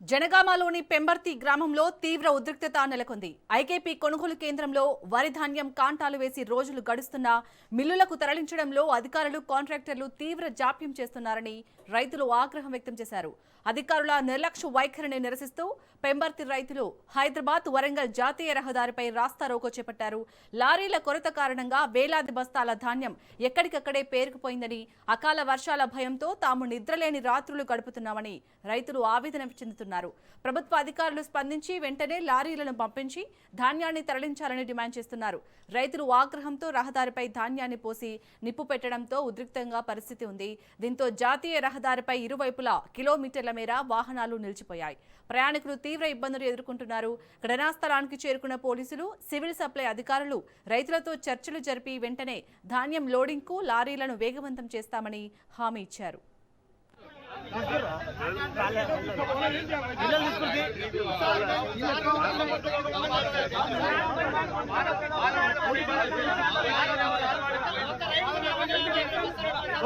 జనగామలోని పెంబర్తి గ్రామంలో తీవ్ర ఉద్రిక్తత నెలకొంది. ఐకేపీ కొనుగోలు కేంద్రంలో వరి ధాన్యం కాంటాలు వేసి రోజులు గడుస్తున్నా మిల్లులకు తరలించడంలో అధికారులు కాంట్రాక్టర్లు తీవ్ర జాప్యం చేస్తున్నారని రైతులు ఆగ్రహం వ్యక్తం చేశారు. అధికారుల నిర్లక్ష్య వైఖరిని నిరసిస్తూ పెంబర్తి రైతులు హైదరాబాద్ వరంగల్ జాతీయ రహదారిపై రాస్తారోకో చేపట్టారు. లారీల కొరత కారణంగా వేలాది బస్తాల ధాన్యం ఎక్కడికక్కడే పేరుకుపోయిందని, అకాల వర్షాల భయంతో తాము నిద్రలేని రాత్రులు గడుపుతున్నామని రైతులు ఆవేదన చెందుతున్నారు. ప్రభుత్వ అధికారులు స్పందించి వెంటనే లారీలను పంపించి ధాన్యాన్ని తరలించాలని డిమాండ్ చేస్తున్నారు. రైతులు ఆగ్రహంతో రహదారిపై ధాన్యాన్ని పోసి నిప్పు పెట్టడంతో ఉద్రిక్తంగా పరిస్థితి ఉంది. దీంతో జాతీయ రహదారిపై ఇరువైపులా కిలోమీటర్ల మేర వాహనాలు నిలిచిపోయాయి. ప్రయాణికులు తీవ్ర ఇబ్బందులు ఎదుర్కొంటున్నారు. ఘటనా స్థలానికి చేరుకున్న పోలీసులు, సివిల్ సప్లై అధికారులు రైతులతో చర్చలు జరిపి వెంటనే ధాన్యం లోడింగ్కు లారీలను వేగవంతం చేస్తామని హామీ ఇచ్చారు.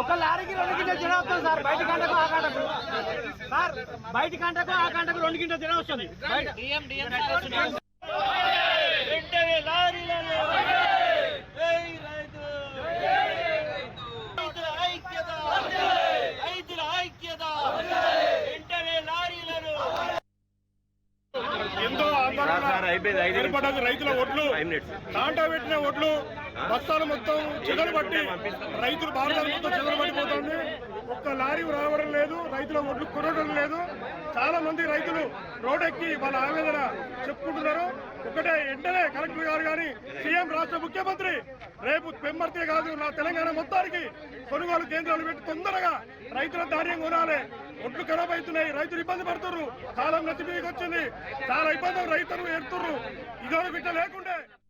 ఒక లారీకి 2 గింటల జనం వస్తుంది సార్. బయట గంటకు ఆ గంటకు సార్, బయట గంటకు ఆ గంటకు 2 గింటల జనం వస్తుంది. ఎంతో ఏర్పడ్డది. రైతుల ఒడ్లు కాంటా పెట్టిన ఒడ్లు బస్తాలు మొత్తం చెదలు పట్టి రైతులు బాధలు మొత్తం చెదలు పట్టిపోతుంది. ఒక్క లారీ రావడం లేదు, రైతుల ఒడ్లు కొనడం లేదు. చాలా మంది రైతులు రోడ్డెక్కి వాళ్ళ ఆవేదన చెప్పుకుంటున్నారు. ఒకటే వెంటనే కలెక్టర్ గారు కానీ సీఎం రాష్ట్ర ముఖ్యమంత్రి రేపు పెంబర్తి కాదు నా తెలంగాణ మొత్తానికి కొనుగోలు కేంద్రాలు పెట్టి తొందరగా రైతుల ధాన్యం కొనాలి. ఒడ్లు ఖరాబ్ అవుతున్నాయి, రైతులు ఇబ్బంది పడుతున్నారు. కాలం నెత్తి మీదకి వచ్చింది, చాలా ఇబ్బందులు రైతులు ఎడుతున్నారు. ఇదో బిడ్డ లేకుండే